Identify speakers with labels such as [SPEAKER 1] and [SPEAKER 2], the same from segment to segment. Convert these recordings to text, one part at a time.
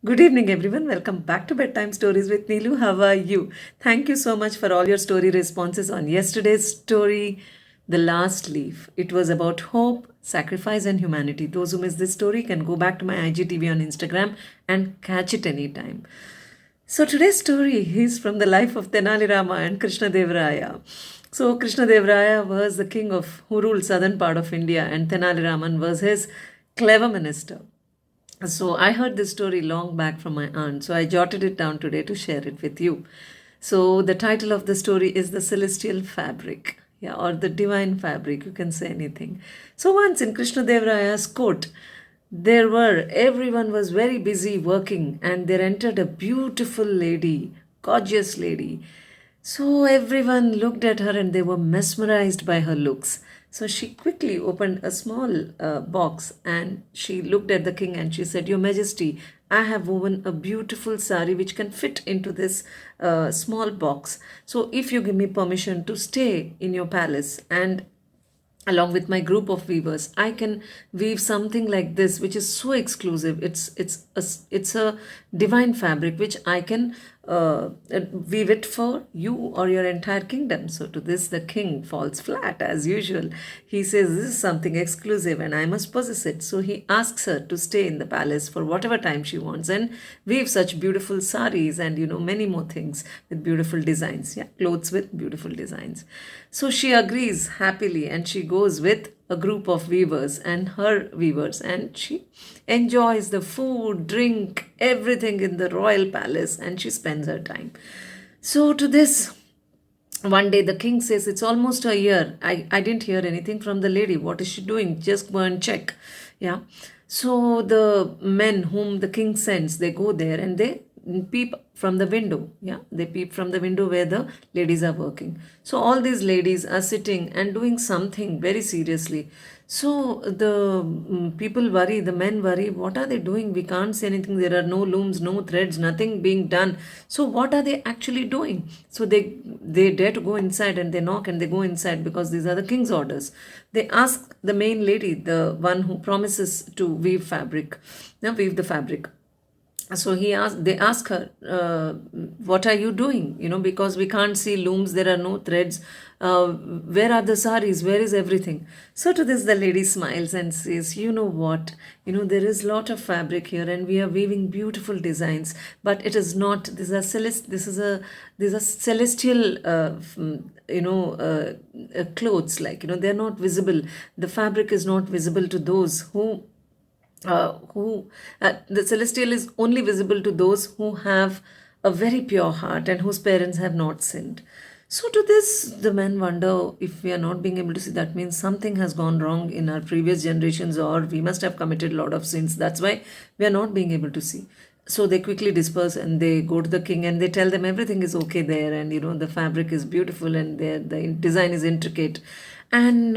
[SPEAKER 1] Good evening, everyone. Welcome back to Bedtime Stories with Neelu. How are you? Thank you so much for all your story responses on yesterday's story, The Last Leaf. It was about hope, sacrifice, and humanity. Those who missed this story can go back to my IGTV on Instagram and catch it anytime. So today's story is from the life of Tenali Rama and Krishna Devaraya. So Krishna Devaraya was the king of who ruled southern part of India, and Tenali Raman was his clever minister. So I heard this story long back from my aunt, so I jotted it down today to share it with you. So the title of the story is The Celestial Fabric, yeah, or the Divine Fabric, you can say anything. So once in Krishna Devaraya's court, everyone was very busy working, and there entered a beautiful lady, gorgeous lady. So everyone looked at her and they were mesmerized by her looks. So she quickly opened a small box and she looked at the king and she said, Your Majesty, I have woven a beautiful sari which can fit into this small box. So if you give me permission to stay in your palace and along with my group of weavers, I can weave something like this which is so exclusive. It's a divine fabric which I can weave it for you or your entire kingdom. So to this the king falls flat as usual. He says this is something exclusive and I must possess it. So he asks her to stay in the palace for whatever time she wants and weave such beautiful saris and many more things with beautiful designs. Yeah, clothes with beautiful designs. So she agrees happily and she goes with a group of weavers and her weavers, and she enjoys the food, drink, everything in the royal palace, and she spends her time. So to this, one day the king says, It's almost a year. I didn't hear anything from the lady. What is she doing? Just go and check. Yeah. So the men whom the king sends, they go there and they peep from the window. Yeah. They peep from the window where the ladies are working. So all these ladies are sitting and doing something very seriously. So the people worry, the men worry, what are they doing? We can't see anything. There are no looms, no threads, nothing being done. So what are they actually doing? So they dare to go inside and they knock and they go inside because these are the king's orders. They ask the main lady, the one who promises to weave the fabric. So they ask her, what are you doing, because we can't see looms, there are no threads, where are the saris, where is everything? So to this the lady smiles and says, you know what, there is lot of fabric here and we are weaving beautiful designs, but it is not, these are celestial clothes, like, they're not visible. The fabric is not visible to those who the celestial is only visible to those who have a very pure heart and whose parents have not sinned. So to this the men wonder, if we are not being able to see, that means something has gone wrong in our previous generations, or we must have committed a lot of sins, that's why we are not being able to see. So they quickly disperse and they go to the king and they tell them everything is okay there, and the fabric is beautiful and the design is intricate. And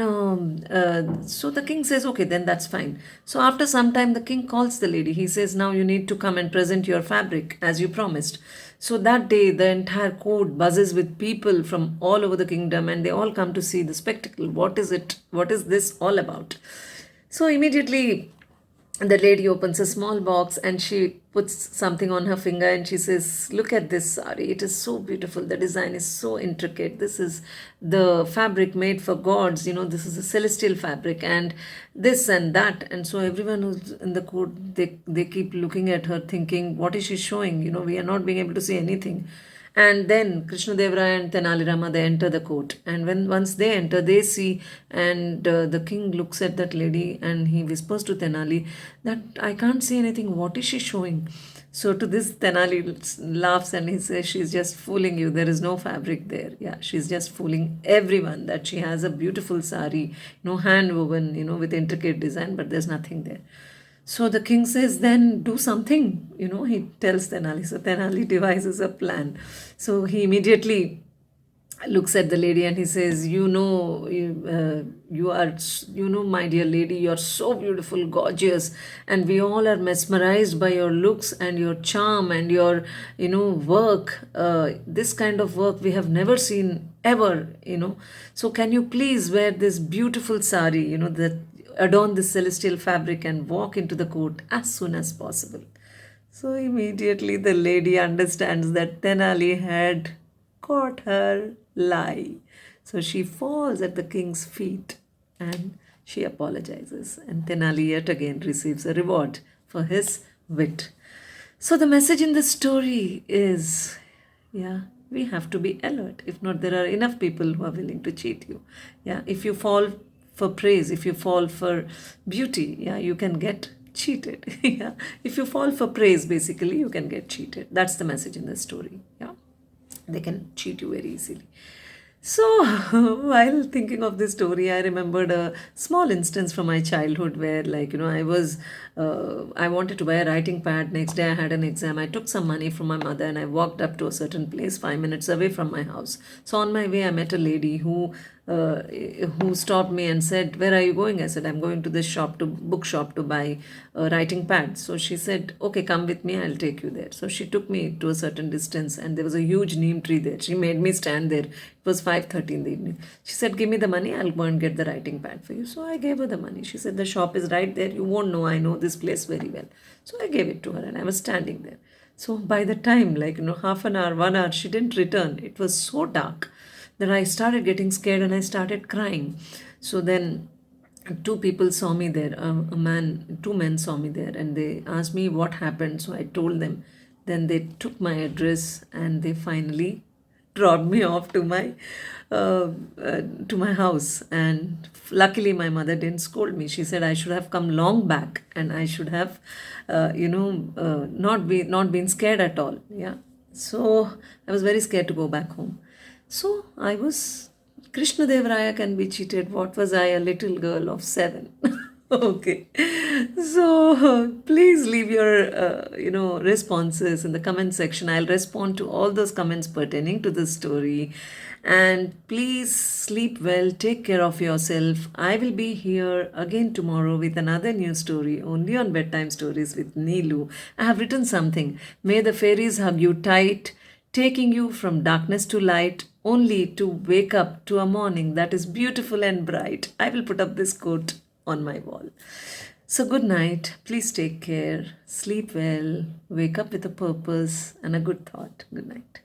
[SPEAKER 1] so the king says, okay, then that's fine. So after some time, the king calls the lady. He says, now you need to come and present your fabric as you promised. So that day, the entire court buzzes with people from all over the kingdom and they all come to see the spectacle. What is it? What is this all about? So immediately the lady opens a small box and she puts something on her finger and she says, Look at this sari. It is so beautiful. The design is so intricate. This is the fabric made for gods. This is a celestial fabric and this and that. And so everyone who's in the court, they keep looking at her thinking, what is she showing? We are not being able to see anything. And then Krishna Devaraya and Tenali Rama, they enter the court. And once they enter, they see, and the king looks at that lady and he whispers to Tenali that I can't see anything. What is she showing? So to this, Tenali laughs and he says, she's just fooling you. There is no fabric there. Yeah, she's just fooling everyone that she has a beautiful sari, hand woven, with intricate design, but there's nothing there. So the king says, then do something, he tells Tenali. So Tenali devises a plan. So he immediately looks at the lady and he says, you are, my dear lady, you're so beautiful, gorgeous, and we all are mesmerized by your looks and your charm and your, work. This kind of work we have never seen ever, So can you please wear this beautiful sari, that adorn this celestial fabric and walk into the court as soon as possible. So immediately the lady understands that Tenali had caught her lie. So she falls at the king's feet and she apologizes. And Tenali yet again receives a reward for his wit. So the message in the story is, yeah, we have to be alert. If not, there are enough people who are willing to cheat you. Yeah, if you fall for praise, if you fall for beauty, yeah, you can get cheated. Yeah, if you fall for praise, basically, you can get cheated. That's the message in the story. Yeah, they can cheat you very easily. So, while thinking of this story, I remembered a small instance from my childhood where, like, I wanted to buy a writing pad. Next day, I had an exam. I took some money from my mother and I walked up to a certain place 5 minutes away from my house. So, on my way, I met a lady who stopped me and said, "Where are you going?" I said, "I'm going to this bookshop to buy a writing pad." So she said, "Okay, come with me. I'll take you there." So she took me to a certain distance, and there was a huge neem tree there. She made me stand there. It was 5:30 in the evening. She said, "Give me the money. I'll go and get the writing pad for you." So I gave her the money. She said, "The shop is right there. You won't know. I know this place very well." So I gave it to her, and I was standing there. So by the time, half an hour, 1 hour, she didn't return. It was so dark. Then I started getting scared and I started crying. So then two people saw me there. Two men saw me there, and they asked me what happened. So I told them. Then they took my address and they finally dropped me off uh, to my house. And luckily, my mother didn't scold me. She said I should have come long back and I should have, not been scared at all. Yeah. So I was very scared to go back home. So I was Krishna Dev Raya can be cheated. What was I, a little girl of 7? Okay. So please leave your responses in the comment section. I'll respond to all those comments pertaining to this story. And please sleep well, take care of yourself. I will be here again tomorrow with another new story only on Bedtime Stories with Neelu. I have written something. May the fairies hug you tight, taking you from darkness to light, only to wake up to a morning that is beautiful and bright. I will put up this quote on my wall. So, good night. Please take care. Sleep well. Wake up with a purpose and a good thought. Good night.